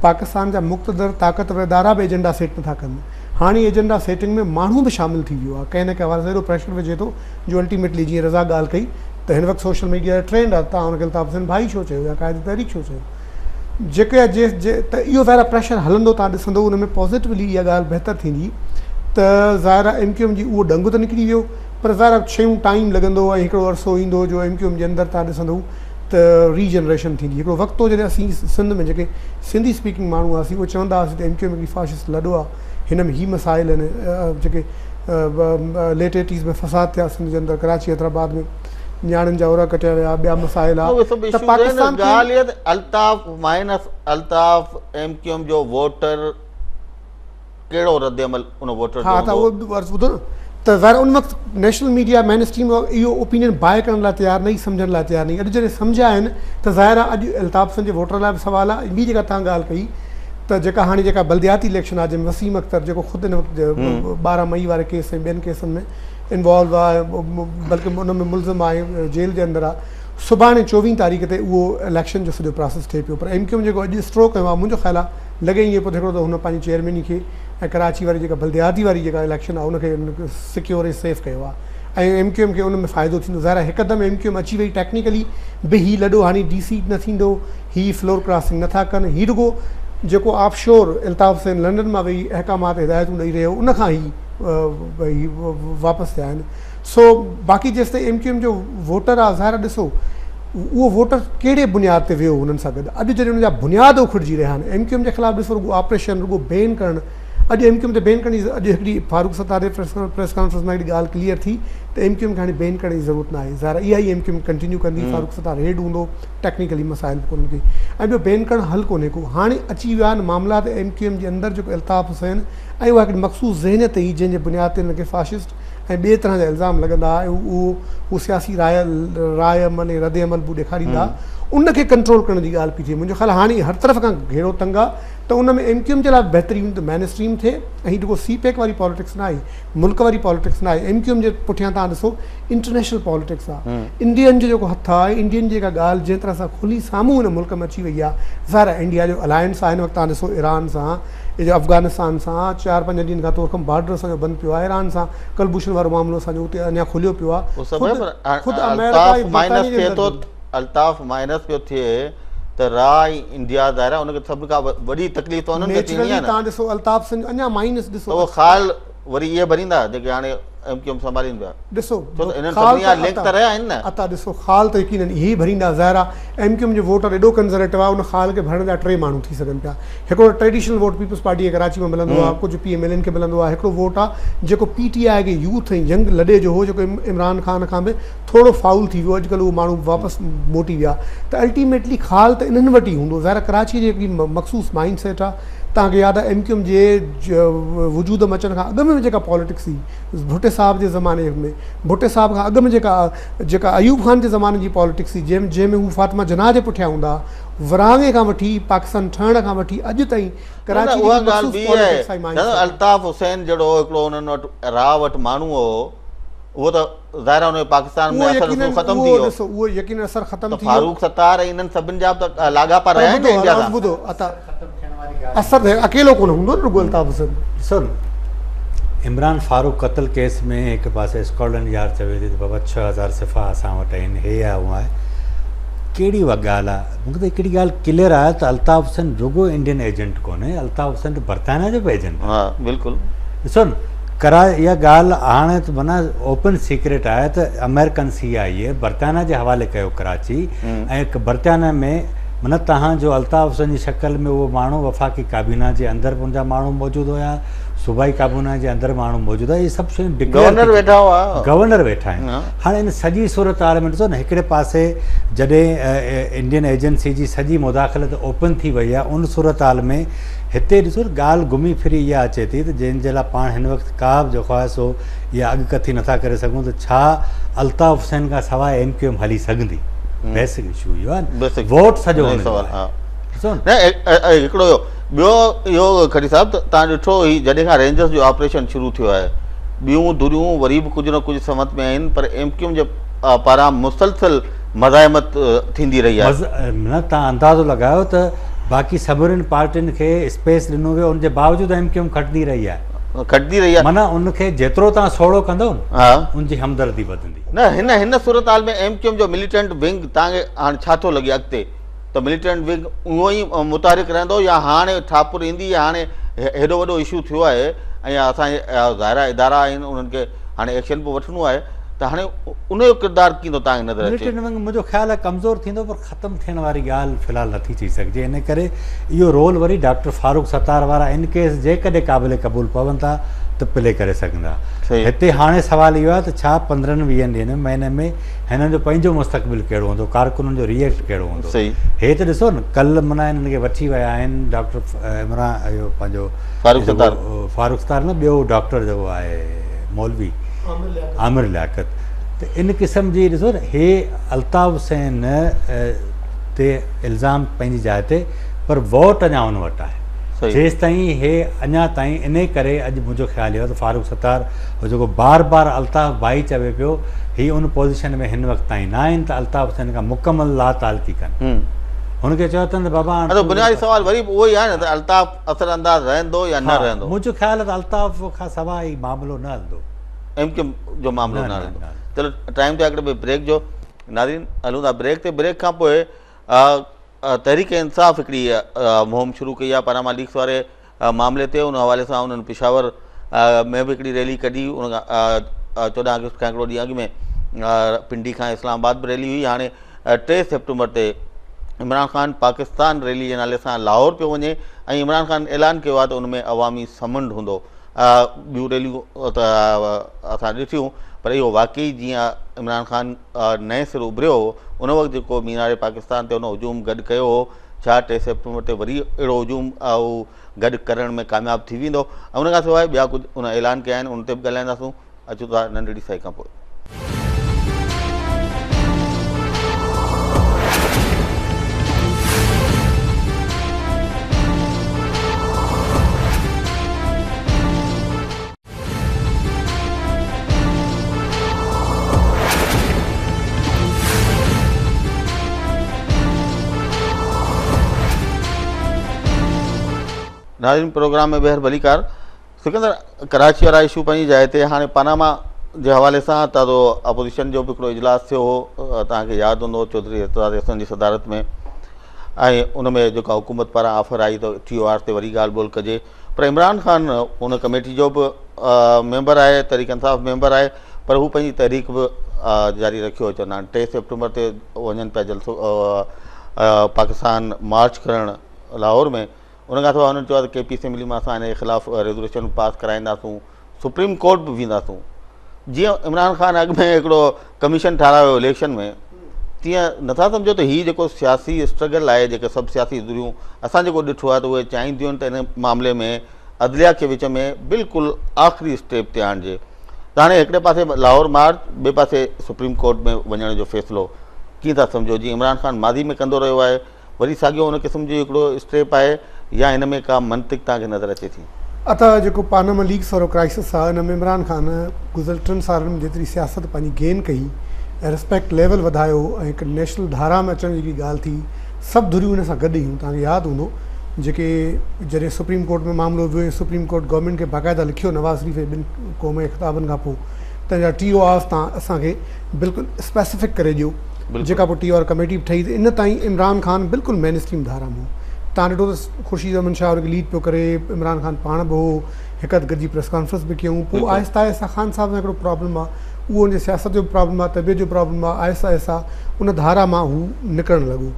पाकिस्तान जा मुक़्तदर ताक़तवर इदारा बि एजेंडा सेट नथा कनि। हाणे एजेंडा सेटिंग में माण्हू बि शामिलु थी वियो आहे, कंहिं न कंहिं वारे एॾो प्रेशर विझे थो जो अल्टीमेटली जीअं रज़ा ॻाल्हि कई त हिन वक़्तु सोशल मीडिया जो ट्रेंड आहे, तव्हां हुनखे अल्ताफ़ हुसैन भाई छो चयो या क़ाइद तहरीक छो चयो, जेके त इहो ज़ाहिर प्रेशर हलंदो तव्हां ॾिसंदो उन में पॉज़िटिवली इहा ॻाल्हि बहितर थींदी त ज़ाहिर आहे MQM जी उहो डंग त निकिरी वियो, पर ज़ाहिर शयूं टाइम लॻंदो ऐं हिकिड़ो अरसो ईंदो जो MQM जे अंदरि तव्हां ॾिसंदो त रीजनरेशन थींदी। हिकिड़ो वक़्तु हो जॾहिं असीं सिंध में जेके सिंधी स्पीकिंग माण्हू हुआसीं उहे चवंदा हुआसीं त MQM हिकिड़ी फाशिस्ट लॾो आहे, हिन में ही मसाइल आहिनि जेके लेट 80s में फ़साद थिया सिंध जे अंदरि, कराची हैदराबाद में न्याणियुनि जा उरा कटिया विया, ॿिया मसाइल आहे। अल्ताफ़ MQM जो वोटर कहिड़ो रद्द अमल उन वोटर हा त उहो ॿुधो न त ज़ाहिर उन वक़्तु नेशनल मीडिया मेन स्ट्रीम इहो ओपिनियन बाय करण लाइ तयारु न, सम्झण लाइ तयारु न। अॼु जॾहिं सम्झिया आहिनि त ज़ाहिर आहे अॼु अल्ताफ़ हुसैन जे वोटर लाइ बि सुवालु आहे। ॿी जेका तव्हां ॻाल्हि कई त जेका हाणे जेका बल्दियाती इलेक्शन आहे जंहिंमें वसीम अख्तर जेको ख़ुदि हिन वक़्तु 12 मई वारे केस ऐं ॿियनि केसनि में इन्वॉल्व आहे, बल्कि उन में मुलज़िम आहे, जेल जे अंदरि आहे, सुभाणे 24 तारीख़ ते उहो इलेक्शन जो सॼो प्रोसेस थिए पियो। पर MQM जेको अॼु स्ट्रोक कयो आहे मुंहिंजो ख़्यालु आहे लॻे ईअं पियो त हिकिड़ो त हुन पंहिंजी चेयरमैनी खे ऐं कराची वारी जेका बल्दियाती वारी जेका इलेक्शन आहे उनखे सिक्योर ऐं सेफ कयो आहे ऐं MQM खे उन में फ़ाइदो थींदो। ज़ाहिर आहे हिकदमि MQM अची वई टेक्निकली बि, हीउ लॾो हाणे DC न थींदो, हीउ फ्लोर क्रॉसिंग नथा कनि, हीउ रुगो जेको ऑफशोर अल्ताफ़ हुसैन लंडन मां वेही अहकामात हिदायतूं ॾेई रहियो उनखां ई वापसि थिया आहिनि। सो बाक़ी जेसि ताईं MQM जो वोटर आहे ज़ाहिर ॾिसो उहो वोटर कहिड़े बुनियाद ते वियो हुननि सां गॾु, अॼु जॾहिं हुनजा बुनियाद उखड़िजी रहिया आहिनि। MQM जे ख़िलाफ़ु ॾिसो रुगो ऑपरेशन रुगो बैन करणु, अॼु MQM ते बैन करणी, अॼु हिकिड़ी फारूक सत्तार जे प्रेस कॉन्फ्रेंस में हिकिड़ी ॻाल्हि क्लियर थी त MQM खे हाणे बैन करण जी ज़रूरत न आहे। ज़ाहिर इहा ई MQM कंटिन्यू कंदी, फारूक सत्तार हेड हूंदो, टेक्निकली मसाइल बि कोन्हे ऐं ॿियो बैन करणु हल कोन्हे को। हाणे अची विया आहिनि मामला त MQM जे अंदरि जेको अल्ताफ़ हुसैन ऐं उहा हिकिड़ी मख़सूस ज़हनियत हुई जंहिंजे बुनियाद ते हिनखे फाशिस्ट ऐं ॿिए तरह जा इल्ज़ाम लॻंदा ऐं उहो सियासी राय अमल ऐं रद अमल बि ॾेखारींदा, उनखे कंट्रोल करण जी ॻाल्हि पई थिए। मुंहिंजो ख़्यालु हाणे हर तरफ़ खां घेरो तंग आहे त उन में MQM जे लाइ बहितरीन त मेन स्ट्रीम थिए ऐं हीउ रुगो CPEC वारी पॉलिटिक्स न आहे, मुल्क वारी पॉलिटिक्स न आहे। MQM जे पुठियां तव्हां ॾिसो इंटरनेशनल पॉलिटिक्स आहे, इंडियन जो जेको हथु आहे, इंडियन जेका ॻाल्हि जंहिं तरह सां खुली साम्हूं हिन मुल्क में अची वई आहे। ज़ाहिर आहे इंडिया जो अलायंस आहे हिन वक़्तु तव्हां ॾिसो ईरान सां, जो अफ़गानिस्तान सां 4-5 ॾींहनि खां तोरखम बॉर्डर असांजो बंदि पियो आहे, ईरान सां कलभूषण वारो मामिलो असांजो उते अञा खुलियो पियो आहे। अल्ताफ़ माइनस पियो थिए त रा ऐं इंडिया ज़ाहिर आहे उनखे सभ खां वॾी तकलीफ़ त उन्हनि खे थींदी आहे न। तव्हां ॾिसो अल्ताफ़ सिंह अञा माइनस त ॾिसो उहो ख़ाल वरी इहे भरींदा जेके हाणे MQM संभालीनि पिया। ॾिसो छो त इन्हनि सभिनी जा लिंक त रहिया आहिनि न। अता ॾिसो ख़ाल त यकीनन इहे ई भरींदा। ज़ाहिर आहे MQM जो वोटर एॾो कंज़र्वेटिव आहे, उन ख़ाल खे भरण जा 3 माण्हू थी सघनि पिया। हिकिड़ो ट्रेडिशनल वोट पीपल्स पार्टी खे कराची में मिलंदो आहे, कुझु PMLN खे मिलंदो आहे। हिकिड़ो वोट आहे जेको PTI खे यूथ ऐं जंग लॾे जो हो, जेको इमरान ख़ान खां बि थोरो फाउल थी वियो। अॼुकल्ह उहो माण्हू वापसि मोटी विया। त अल्टीमेटली ख़ाल त इन्हनि वटि ई हूंदो। ज़ाहिर कराची जी हिकिड़ी मख़सूस माइंड सेट आहे। तव्हांखे यादि आहे MQM जे वजूद में अचण खां अॻु में जेका पॉलिटिक्स हुई भुट्टे साहिब जे ज़माने में, भुट्टे साहिब खां अॻु में जेका अयूब ख़ान जे ज़माने जी पॉलिटिक्स हुई, जंहिंमें हू फातिमा जनाह जे पुठियां हूंदा, विरहाङे खां वठी पाकिस्तान ठहण खां वठी अॼु ताईं कराची उहा ॻाल्हि ॿी आहे। अल्ताफ़ हुसैन जहिड़ो हिकिड़ो उन्हनि वटि राह वटि माण्हू हो, उहो त ज़ाहिर आहे उन पाकिस्तान में असर ख़तमु थी वियो। ॾिसो उहो यकीन असर ख़तमु थी वियो। फारूक सत्तार ऐं इन्हनि सभिनि जा त लाॻापा रहिया आहिनि इंडिया सां। ॿुधो असर अकेलो कोन हूंदो न रुॻो अल्ताफ़ हुसैन। ॾिसो इमरान फारूक क़त्ल केस में हिकु पासे स्कॉटलैंड यार्ड चवे थी त बाबा 6000 सिफ़ा असां वटि आहिनि, हे आहे उहा आहे। कहिड़ी उहा ॻाल्हि आहे? मूंखे त हिकिड़ी ॻाल्हि क्लियर आहे त अल्ताफ़ हुसैन रुॻो इंडियन एजेंट कोन्हे, अल्ताफ़ हुसैन त बरतानिया जो बि एजेंट। हा बिल्कुलु। ॾिसो न इहा ॻाल्हि हाणे त माना ओपन सीक्रेट आहे त अमेरिकन CIA बरतानिया जे हवाले कयो कराची, ऐं बरतानिया में माना तव्हांजो अल्ताफ़ हुसैन जी शक्ल में उहो माण्हू वफ़ाक़ी काबीना जे अंदरि उनजा माण्हू मौजूदु हुया, सूबाई काबीना जे अंदरि माण्हू मौजूदु हुआ। इहे सभु शयूं गवर्नर वेठा आहिनि। हाणे इन सॼी सूरत हाल में ॾिसो न, हिकिड़े पासे जॾहिं इंडियन एजेंसी जी सॼी मुदाख़लत ओपन थी वई आहे, उन सूरत हाल में हिते ॾिसो ॻाल्हि घुमी फिरी इहा अचे थी त जंहिंजे लाइ पाण हिन वक़्तु का बि जेको आहे सो इहा अॻकथी नथा करे सघूं त छा अल्ताफ़ हुसैन खां सवाइ MQM हली सघंदी। बेसिक इशू इहो आहे, वोट सॼो हिकिड़ो ॿियो इहो खड़ी साहिब त तव्हां ॾिठो ही जॾहिं खां रेंजर्स जो ऑपरेशन शुरू थियो आहे, ॿियूं दुरियूं वरी बि कुझु न कुझु समझ में आहिनि, पर MQM जे पारां मुसलसल मज़ाहिमत थींदी रही आहे। न तव्हां अंदाज़ो लॻायो त बाक़ी सभिनीनि पार्टियुनि खे स्पेस ॾिनो वियो, उनजे बावजूदि MQM खटंदी रही आहे। माना उनखे जेतिरो तव्हां सोड़ो कंदो उनजी हमदर्दी वधंदी न। हिन सूरत हाल में MQM जो मिलिटेंट विंग तव्हांखे हाणे छा थो लॻे अॻिते, त मिलिटेंट विंग उहो ई मुतारिक रहंदो या हाणे ठापुर ईंदी, या हाणे हेॾो वॾो इशू थियो आहे ऐं असांजे ज़ाहिरा इदारा आहिनि, उन्हनि खे हाणे एक्शन पोइ वठिणो आहे, त हाणे उनजो किरदारु कींदो तव्हांखे नज़र अचे? मिलिटेंट विंग मुंहिंजो ख़्यालु आहे कमज़ोर थींदो, पर ख़तमु थियण वारी ॻाल्हि फ़िलहालु नथी थी सघिजे। इन करे इहो रोल वरी डॉक्टर फारूक सत्तार वारा इन केस जेकॾहिं क़ाबिल क़बूल पवनि था त प्ले करे सघंदा। हिते हाणे सुवालु इहो आहे त छा 15-20 ॾींहंनि महीने में हिननि जो पंहिंजो मुस्तक़बिल कहिड़ो हूंदो, कारकुननि जो रिएक्ट कहिड़ो हूंदो। हे त ॾिसो न, कल्ह माना हिननि खे वठी विया आहिनि डॉक्टर इमरान इहो पंहिंजो फारूक सत्तार न, ॿियो डॉक्टर जेको आहे मौलवी आमिर लियाकत। त इन क़िस्म जी ॾिसो न, हे अल्ताफ़ हुसैन ते इल्ज़ाम पंहिंजी जाइ ते, पर वोट अञा उन वटि आहे। जेसि ताईं हे अञा ताईं इन करे अॼु मुंहिंजो ख़्यालु इहो त फारूक सत्तार जेको बार बार अल्ताफ़ भाई चवे पियो, हीअ उन पोज़ीशन में हिन वक़्तु ताईं न आहिनि त अल्ताफ़ हुसैन खां मुकमल ला तालकी कनि। हुनखे चयो अथनि त बाबा बुनियादी सवाल वरी उहो ई आहे न त अल्ताफ़ असर अंदाज़ रहंदो या न रहंदो? मुंहिंजो ख़्यालु आहे त अल्ताफ़ खां सवाइ मामिलो न हलंदो, MQM जो मामिलो न हलंदो। चलो टाइम ते हिकिड़े ब्रेक जो नाज़रीन हलूं था। ब्रेक ते ब्रेक खां पोइ तहरीक इंसाफ़ हिकिड़ी मुहिम शुरू कई आहे पनामा लीक्स वारे मामले ते। उन हवाले सां उन्हनि पेशावर में बि हिकिड़ी रैली कढी। उन 14 अगस्त खां हिकिड़ो ॾींहुं अॻु में पिंडी खां इस्लामाबाद बि रैली हुई। हाणे 3 सेप्टेम्बर ते इमरान ख़ान पाकिस्तान रैली जे नाले सां लाहौर पियो वञे ऐं इमरान ख़ान ऐलान कयो आहे त उन में अवामी समंड हूंदो। ॿियूं रैलियूं त असां ॾिठियूं, पर इहो वाक़ई जीअं इमरान ख़ान नए सिर उभरियो हो, उन वक़्तु जेको मीनारे पाकिस्तान ते उन हुजूम गॾु कयो हो, छा 3 सेप्टेम्बर ते वरी अहिड़ो हुजूम गॾु करण में कामयाबु थी वेंदो? ऐं उन खां सवाइ ॿिया कुझु उन ऐलान कया आहिनि, उन ते बि ॻाल्हाईंदासूं। अचूं था नंढड़ी साई खां पोइ। नाज़रीन प्रोग्राम में ॿीहर भलीकार। सिकंदर, कराची वारा इशू पंहिंजी जाइ ते। हाणे पनामा जे हवाले सां ताज़ो अपोज़िशन जो बि हिकिड़ो इजलास थियो हो, तव्हांखे यादि हूंदो, चौधरी एतराज़ हसन जी सदारत में। ऐं उन में जेका हुकूमत पारां ऑफर आई त TOR ते वरी ॻाल्हि ॿोल कजे। पर इमरान ख़ान उन कमेटी जो बि मेंबर आहे, तहरीक इंसाफ़ मेंबर आहे, पर हू पंहिंजी तहरीक बि जारी रखियो। चवंदा आहिनि 3 सेप्टेम्बर ते वञनि पिया जलसो पाकिस्तान मार्च करणु लाहौर में। उन खां सवाइ हुननि चयो आहे त KP असेंबली मां असां हिन जे ख़िलाफ़ु रेज़ोल्यूशन पास कराईंदासूं, सुप्रीम कोर्ट बि वेंदासूं। जीअं इमरान ख़ान अॻु में हिकिड़ो कमीशन ठारायो इलेक्शन में, तीअं नथा सम्झो त हीउ जेको सियासी स्ट्रगल आहे, जेके सभु सियासी ज़ुरियूं असां जेको ॾिठो आहे त उहे चाहींदियूं आहिनि त हिन मामले में अदलिया खे विच में बिल्कुलु आख़िरी स्टेप ते आणिजे। त हाणे हिकिड़े पासे लाहौर मार्च, ॿिए पासे सुप्रीम कोर्ट में वञण जो फ़ैसिलो कीअं था सम्झो? जीअं इमरान ख़ान मादी में कंदो रहियो आहे, वरी साॻियो हुन क़िस्म जो हिकिड़ो स्टेप आहे, या हिन में का मंतिक तव्हांखे नज़र अचे थी? अतः जेको पानामा लीक्स वारो क्राइसिस आहे, हिन में इमरान ख़ान गुज़िरियल 3 सालनि में जेतिरी सियासत पंहिंजी गेन कई ऐं रिस्पेक्ट लेवल वधायो ऐं हिकु नेशनल धारा में अचण जी ॻाल्हि थी, सभु धुरियूं हिन सां गॾु हुयूं। तव्हांखे यादि हूंदो जेके जॾहिं सुप्रीम कोर्ट में मामिलो वियो, सुप्रीम कोर्ट गवर्नमेंट खे बाक़ाइदा लिखियो नवाज़ शरीफ़ जे 2 क़ौमी ख़िताबनि खां पोइ त TOR तव्हां असांखे बिल्कुलु स्पेसिफिक करे ॾियो, जेका पोइ TOR कमेटी बि ठही। त इन ताईं इमरान ख़ान बिल्कुलु मेन स्ट्रीम धारा में हो। तव्हां ॾिठो त ख़ुर्शीद अहमद शाह हुनखे लीड पियो करे, इमरान ख़ान पाण बि हो, हिकु हथु गॾिजी प्रेस कॉन्फ्रेंस बि कयूं। पोइ आहिस्ता आहिस्ता ख़ान साहिब सां हिकिड़ो प्रॉब्लम आहे, उहो हुनजे सियासत जो प्रॉब्लम आहे, तबियत जो प्रॉब्लम आहे। आहिस्ता आहिस्ता उन धारा मां हू निकिरणु लॻो।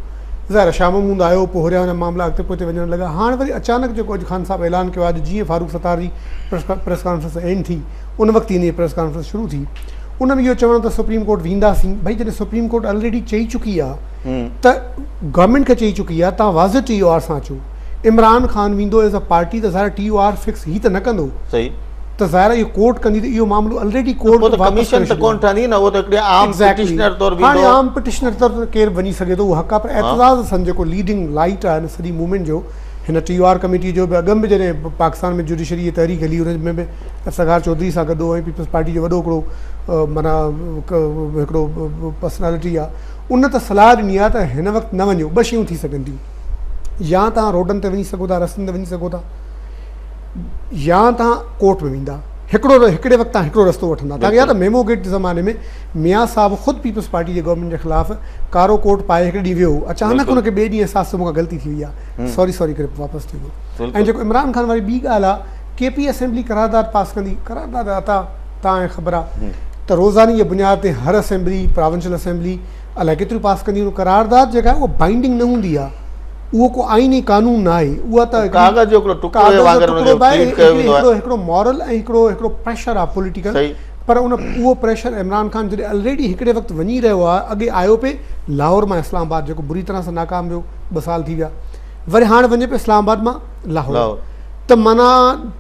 ज़ाहिर शाम महमूद आयो, पोइ हुरिया हुन मामला अॻिते पोइ वञणु लॻा। हाणे वरी अचानक जेको अॼु ख़ान साहिब ऐलान कयो आहे, अॼु जीअं फारूक सत्तार जी प्रेस कॉन्फ्रेंस एंड थी, उन वक़्तु ई प्रेस कॉन्फ्रेंस शुरू थी। उन्हनि इहो चवणु त सुप्रीम कोर्ट वेंदासीं। भई जॾहिं सुप्रीम कोर्ट ऑलरेडी चई चुकी आहे त गवर्नमेंट खे चई चुकी आहे तव्हां वाज़िह TOR सां अचो, इमरान ख़ान वेंदो एज़ अ पार्टी, त ज़ाहिर TOR फिक्स ही त न कंदो, सही त ज़ाहिर इहो कोर्ट कंदी, त इहो मामलो ऑलरेडी कोर्ट कमीशन त कोन ठहंदी न, उहो त हिकिड़े आम पिटिशनर तौर हाणे आम पिटिशनर तौर ते केरु वञी सघे थो, उहो हक़ आहे। पर एतज़ाज़ सन जेको लीडिंग लाइट आहे हिन सॼी मूवमेंट जो, हिन TOR कमेटी जो बि अॻु में जॾहिं पाकिस्तान में जुडिशरी जी तहरीक हली, हुन में बि सरदार चौधरी सां गॾु ऐं पीपल्स पार्टी जो वॾो हिकिड़ो माना हिकिड़ो पर्सनैलिटी आहे, उन त सलाह ॾिनी आहे त हिन वक़्तु न वञो। 2 शयूं थी सघनि थियूं, या तव्हां रोडनि ते वञी सघो था, रस्तनि ते वञी सघो था, या तव्हां कोर्ट में वेंदा। हिकिड़े वक़्तु तव्हां हिकिड़ो रस्तो वठंदा। तव्हांखे यादि आहे मेमो गेट जे ज़माने में मियां साहिबु ख़ुदि पीपल्स पार्टी जे गवर्नमेंट जे ख़िलाफ़ु कारो कोट पाए हिकिड़े ॾींहुं वियो, अचानक हुनखे ॿिए ॾींहुं अहसासु थियो मूंखां ग़लती थी वई आहे, सॉरी करे वापसि थी वियो। ऐं जेको इमरान ख़ान वारी ॿी ॻाल्हि आहे, KP असेंबली करारदाद पास कंदी। करारदाद अता तव्हांखे ख़बर आहे त रोज़ानी जे बुनियाद ते हर असेंबली, प्रोविंशियल असेंबली अलाए केतिरियूं पास कंदियूं। करारदाद जेका आहे उहा बाइंडिंग न हूंदी आहे, उहो को आईनी कानून न आहे, उहा त हिकिड़ो मॉरल ऐं हिकिड़ो प्रेशर आहे पॉलिटिकल। पर उहो प्रेशर इमरान ख़ान जॾहिं ऑलरेडी हिकिड़े वक़्तु वञी रहियो आहे, अॻे आयो पिए लाहौर मां इस्लामाबाद, जेको बुरी तरह सां नाकाम वियो, 2 साल थी विया, वरी हाणे वञे पियो इस्लामाबाद मां लाहौर, त माना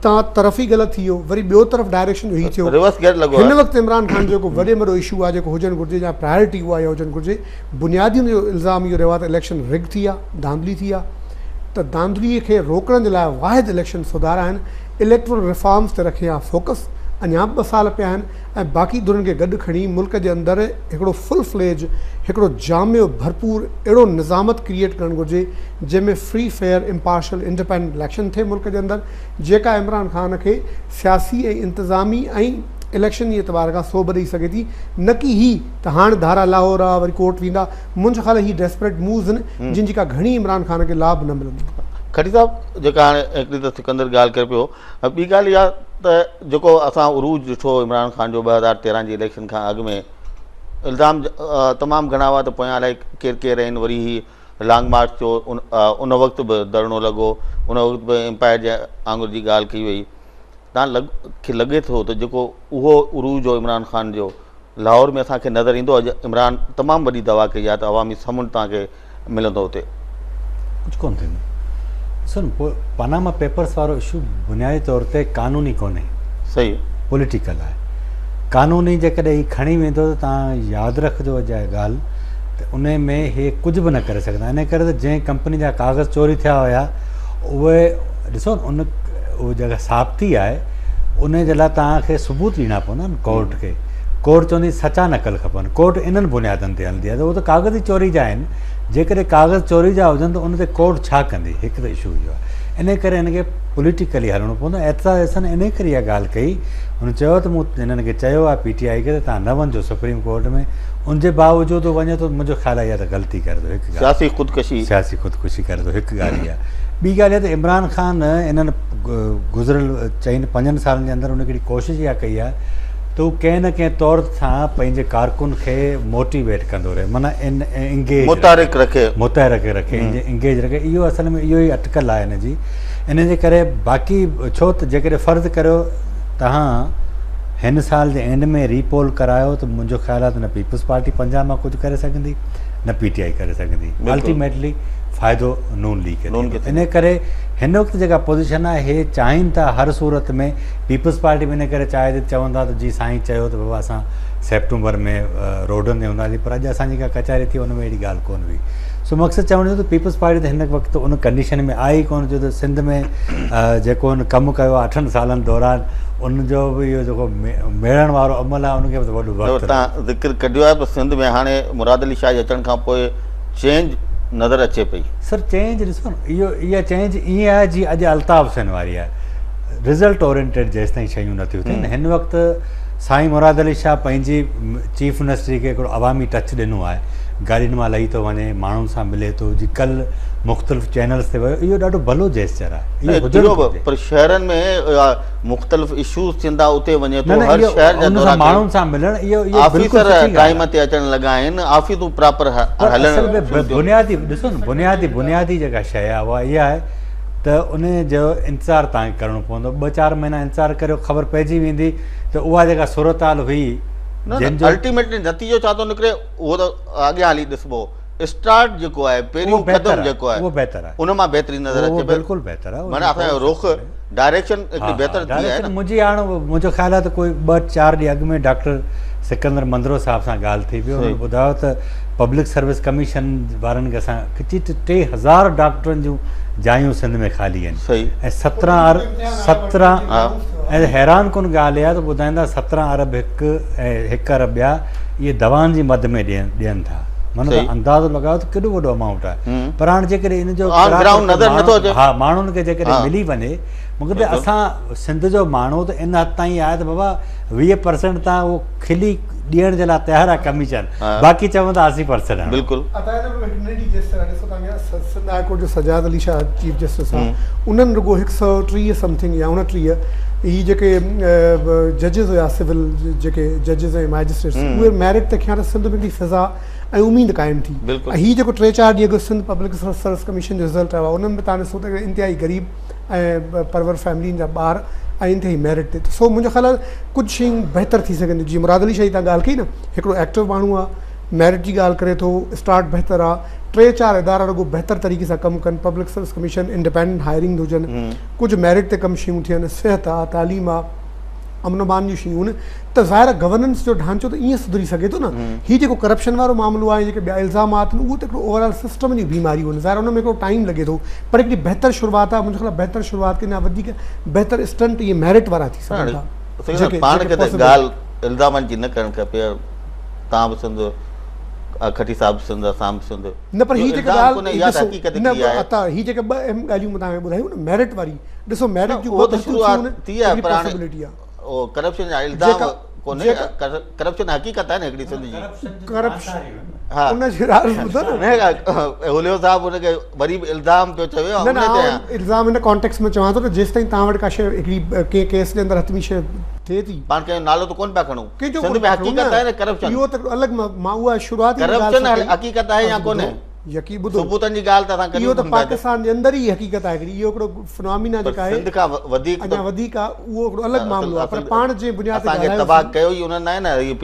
तव्हां तरफ़ ई ग़लति थी वियो। वरी ॿियो तरफ़ डायरेक्शन जो ई थियो। हिन वक़्तु इमरान ख़ान जेको वॾे में वॾो इशू आहे जेको हुजणु घुरिजे, या प्रायोरिटी उहा इहा हुजणु घुरिजे, बुनियादी जो इल्ज़ाम इहो रहियो आहे त इलेक्शन रिग थी आहे, धांधली थी आहे। त धांधलीअ खे रोकण जे लाइ वाहिद इलेक्शन सुधारा आहिनि, इलेक्ट्रल रिफॉर्म्स ते रखे आहे फोकस। अञा 2 साल पिया आहिनि ऐं बाक़ी धुरनि खे गॾु खणी मुल्क जे अंदरि हिकिड़ो फुल फ्लेज, हिकिड़ो जामियो भरपूर अहिड़ो निज़ामत क्रिएट करणु घुरिजे जंहिंमें free fair impartial independent election थिए मुल्क जे अंदरि, जेका इमरान ख़ान खे सियासी ऐं इंतिज़ामी ऐं इलेक्शन जे एतबार खां सोभ ॾेई सघे थी, न कि ही त हाणे धारा लाहौर आहे वरी कोर्ट वेंदा। मुंहिंजे ख़्याल ही डेस्परेट मूव्स आहिनि जिन जी का घणी इमरान ख़ान खे लाभ न मिलंदो। खटी साहिबु जेका हाणे हिकिड़ी त सिकंदर ॻाल्हि करे पियो, ॿी ॻाल्हि इहा त जेको असां उरूज ॾिठो इमरान ख़ान जो 2013 जी इलेक्शन खां अॻु में, इल्ज़ाम तमामु घणा हुआ त पोयां अलाए केरु आहिनि, वरी ही लॉन्ग मार्च जो उन वक़्तु बि धरणो लॻो, उन वक़्तु बि एम्पायर जे आंगुर जी ॻाल्हि कई वई। तव्हां लॻे थो त जेको उहो उरूज हो इमरान ख़ान जो लाहौर में असांखे नज़र ईंदो? अॼु इमरान तमामु वॾी दवा कई आहे त अवामी समुंड तव्हांखे मिलंदो हुते? कुझु कोन्ह थींदो। ॾिसो पोइ पनामा पेपर्स वारो इशू बुनियादी तौर ते क़ानूनी कोन्हे, सही पॉलिटिकल आहे। क़ानूनी जेकॾहिं हीउ खणी वेंदो त तव्हां यादि रखिजो अॼु ॻाल्हि त उन में हे कुझु बि न करे सघंदा। इन करे त जंहिं कंपनी जा कागज़ चोरी थिया हुया उहे ॾिसो उन उहा जॻह साबिती आहे, उन जे लाइ तव्हांखे सबूत ॾियणा पवंदा न कोर्ट खे। कोर्ट चवंदी सचा नकल खपनि, कोर्ट इन्हनि बुनियादनि ते हलंदी आहे। त उहो त कागज़ ई चोरी जा आहिनि, जेकॾहिं कागज़ चोरी जा हुजनि त उन ते कोर्ट छा कंदी? हिकु त इशू इहो आहे। इन करे हिनखे पॉलिटिकली हलणो पवंदो। एतिरा असां इन करे इहा ॻाल्हि कई, हुन चयो त मूं हिननि खे चयो आहे PTI खे त तव्हां न वञिजो सुप्रीम कोर्ट में, उनजे बावजूदि वञे थो, मुंहिंजो ख़्यालु आहे इहा त ग़लती करे थो। हिकु सियासी ख़ुदकुशी करे थो, हिकु ॻाल्हि इहा। ॿी ॻाल्हि इहा त इमरान ख़ान इन्हनि गुज़िरियल 4-5 सालनि जे अंदरि उन हिकिड़ी कोशिशि इहा कई आहे त हू कंहिं न कंहिं तौर सां पंहिंजे कारकुन खे मोटिवेट कंदो रहे, माना इंगेज मुतारिक रखे, इंगेज रखे। इहो असल में इहो ई अटकल आहे हिन जी। इन जे करे बाक़ी छो त जेकॾहिं फ़र्ज़ु करियो तव्हां हिन साल जे एंड में रीपोल करायो त मुंहिंजो ख़्यालु आहे त न पीपल्स पार्टी पंजाब मां कुझु करे सघंदी, न PTI करे सघंदी। अल्टीमेटली फ़ाइदो नून लीग खे। इन करे हिन वक़्तु जेका पोज़ीशन आहे, हे चाहिनि था हर सूरत में, पीपल्स पार्टी बि इन करे चाहे थी, चवंदा त जी साईं चयो त बाबा असां सेप्टेंबर में रोडनि ते हूंदासीं, पर अॼु असांजी का कचहरी थी हुन में अहिड़ी ॻाल्हि कोन हुई। सो मक़सदु चवण जो त पीपल्स पार्टी त हिन वक़्तु उन कंडीशन में आहे ई कोन, जो त सिंध में जेको हुन कमु कयो आहे 8 सालनि दौरान, उनजो बि इहो जेको मेड़ण वारो अमल आहे उनखे बि वॾो वक़्तु तव्हां ज़िक्र कढियो आहे। पर सिंध में हाणे मुराद अली शाह जे अचण खां पोइ चेंज नज़र अचे पई। सर चेंज ॾिसो न, इहा चेंज ईअं आहे जीअं अॼु अल्ताफ़ हुसैन वारी आहे, रिज़ल्ट ओरिएंटेड जेसि ताईं शयूं नथियूं थियनि। हिन वक़्तु साईं मुराद अली शाह पंहिंजी चीफ मिनिस्ट्री खे हिकिड़ो अवामी टच ॾिनो आहे, गाॾियुनि मां लही थो वञे, माण्हुनि सां मिले थो, जी कल्ह मुख़्तलिफ़ चैनल्स ते वियो, इहो ॾाढो भलो जेस्चर आहे। पर शहरनि में मुख़्तलिफ़ इशूज़ थींदा, उते वञे थो, हर शहर जा माण्हुनि सां मिलणु, इहो ऑफिसर टाइम ते अचण लॻा आहिनि, ऑफिसूं प्रॉपर हलण। बुनियादी ॾिसो न, बुनियादी जेका शइ आहे उहा इहा आहे त उन जो इंतज़ारु तव्हांखे करिणो पवंदो। 2-4 महीना इंतज़ारु करियो, ख़बर पइजी वेंदी त उहा जेका सूरत हाल हुई, अल्टीमेटली नतीजो छा थो निकिरे उहो त अॻियां हली ॾिसबो। स्टार्ट जेको आहे, पहिरियों क़दम जेको आहे, उहो बहितर आहे, उन मां बहितरी नज़र अचे, बिल्कुलु बहितर आहे। माना असांजो रुख डायरेक्शन हिकिड़ी बहितर थी आहे न। मुंहिंजी हाणे मुंहिंजो ख़्यालु आहे त कोई 2-4 ॾींहं अॻु में डॉक्टर सिकंदर मंदरो साहिब सां ॻाल्हि थी हुई, हुननि ॿुधायो त पब्लिक सर्विस कमीशन वारनि खे असां 3000 डॉक्टरनि जूं जायूं सिंध में ख़ाली आहिनि, ऐं 17 ऐं हैरान कुन ॻाल्हि आहे त ॿुधाईंदा 17 अरब हिकु ऐं 1 अरब ॿिया इहे दवाउनि जी मद में ॾियनि था। माना अंदाज़ो लॻायो त केॾो वॾो अमाउंट आहे। पर हाणे जेकॾहिं इन जो हा माण्हुनि खे जेकॾहिं मिली वञे, मूंखे असां सिंध जो माण्हू त इन हद ताईं आहे त बाबा 20% तव्हां उहो खिली ॾियण जे लाइ तयारु आहे कमीशन, बाक़ी चवंदा 80% आहे। बिल्कुलु हाईकोर्ट जो सजाद अली शाह चीफ जस्टिस आहे, उन्हनि रुगो 130 समथिंग या 29 ही जेके जजिस हुया, सिविल जेके जजिस ऐं मैजिस्ट्रेट्स, उहे मेरिट ते खयां त सिंध में हिकिड़ी फिज़ा ऐं उमीद क़ाइमु थी। ऐं हीअ जेको 3-4 ॾींहं अॻु सिंध पब्लिक सर्विस कमीशन जो रिज़ल्ट आयो आहे, उन्हनि में तव्हां ॾिसो त इंतिहाई ग़रीब ऐं परवर फैमिलियुनि जा ॿार ऐं इंतिहाई मेरिट ते। सो मुंहिंजो ख़्यालु आहे कुझु शयूं बहितर थी सघनि। जीअं मुराद अली शाह जी तव्हां ॻाल्हि कई न, हिकिड़ो एक्टिव माण्हू आहे, मेरिट जी ॻाल्हि करे थो, स्टार्ट बहितर आहे, 3-4 इदारा रुगो बहितर तरीक़े सां कमु कनि, public service commission independent hiring हुजनि, कुझु मेरिट ते कमु शयूं थियनि, सिहत आहे, तालीम आहे, अमन अमान जूं शयूं आहिनि, त ज़ाहिर गवर्नेंस जो ढांचो त ईअं सुधरी सघे थो न। हीअ जेको करप्शन वारो मामिलो आहे, जेके ॿिया इल्ज़ामात आहिनि, उहो त हिकिड़ो ओवरऑल सिस्टम जी बीमारियूं आहिनि, ज़ाहिर हुन में हिकिड़ो टाइम लॻे थो, पर हिकिड़ी बहितर शुरूआत आहे। मुंहिंजो ख़्यालु आहे बहितर शुरूआत के न वधीक बहितर स्टंट इहे मेरिट वारा थी सघनि था। पाण खे त ॻाल्हि इल्ज़ामनि जी न करणु खपे, तव्हां बि सिंध, खटी साहिब सिंध, असां बि सिंध, न, पर हीअ जेका ॻाल्हि हीअ जेके 2 अहम ॻाल्हियूं मां तव्हांखे ॿुधायूं न, मेरिट वारी ॾिसो, मेरिट जी शुरूआत थी आहे, पर हाणे करप्शन जा इल्ज़ाम कोन्हे, करप्शन हक़ीक़त आहे न हिकिड़ी सिंध जी। करप्शन हा हुलियो साहिब हुनखे वरी बि इल्ज़ाम पियो चवे, इल्ज़ाम हिन कॉन्टेक्स्ट में चवां थो त जेसि ताईं तव्हां वटि का शइ हिकिड़ी कंहिं केस जे अंदरि हथमी शइ थिए थी, पाण कंहिंजो नालो त कोन पिया खणूं, सिंध में हक़ीक़त आहे न करप्शन, इहो त अलॻि मां उहा शुरूआती करप्शन हक़ीक़त आहे या कोन्हे, यकीन ॿुधो सबूतनि जी ॻाल्हि त असां कयूं, इहो त पाकिस्तान जे अंदरि ई हक़ीक़त आहे हिकिड़ी, इहो हिकिड़ो फिनोमिना जेका आहे सिंध खां वधीक अञा वधीक आहे, उहो हिकिड़ो अलॻि मामिलो आहे। पर पाण जे बुनियाद ते असांखे तबाह कयो ई उन्हनि आहे न, इहो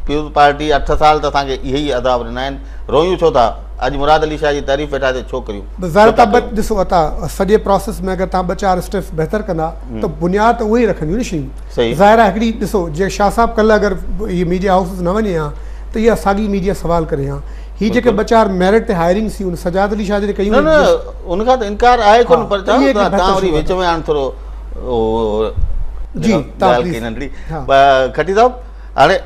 पीपल्स पार्टी 8 साल त असांखे इहे ई अदाब ॾिना आहिनि, रोयूं छो था, अॼु मुराद अली शाह जी तारीफ़ वेठा ते छो करियूं। ज़ाहिर तव्हां ॾिसो अता सॼे प्रोसेस में अगरि तव्हां 2-4 स्टेप्स बहितर कंदा त बुनियाद त उहे ई रखंदियूं न शयूं। ज़ाहिर आहे हिकिड़ी ॾिसो, जीअं शाह साहिब कल्ह अगरि इहे मीडिया हाउसिस न वञे हा त इहा साॻी मीडिया सवाल करे हा। ही जेके 2-4 मेरिट ते हायरिंग थी, उन सजाद अली शाह जे कयूं, न उनखां त इनकार आहे कोन, पर तव्हां वरी विच में हाणे थोरो जी नंढड़ी खटी साहिब, हाणे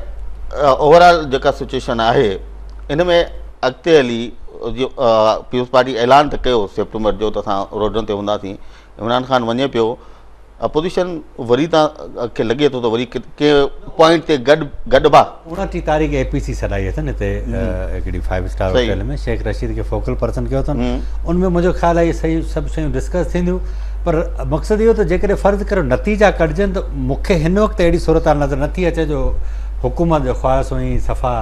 ओवरऑल जेका सिचुएशन आहे इन में अॻिते हली पीपल्स पार्टी ऐलान त कयो सेप्टेंबर जो त असां रोडनि ते हूंदासीं, इमरान ख़ान वञे पियो, अपोजिशन वरी तव्हांखे लॻे थो त वरी के पॉइंट ते गॾिबा? 29 तारीख़ APC सॾाई अथनि हिते हिकिड़ी 5 स्टार होटल में, शेख रशीद खे फोकल पर्सन कयो अथनि। उनमें मुंहिंजो ख़्यालु आहे इहे सही सभु शयूं डिस्कस थींदियूं, पर मक़सदु इहो त जेकॾहिं फ़र्ज़ु करो नतीजा कढजनि त मूंखे हिन वक़्तु अहिड़ी सूरत हाल नज़र नथी अचे जो हुकूमत जो ख़्वाहिश हुई सफ़ा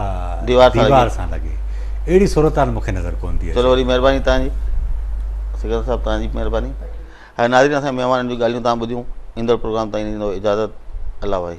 दीवार सां लॻे, अहिड़ी सूरत हाल मूंखे नज़र कोन थी अचे। चलो वरी महिरबानी तव्हांजी सिकंदर साहिबु, तव्हांजी महिरबानी। हाणे नाज़रीन असांजे महिमाननि जूं ॻाल्हियूं तव्हां ॿुधियूं। ईंदड़ प्रोग्राम ताईं ॾींदो इजाज़त। अल्लाह वाहे।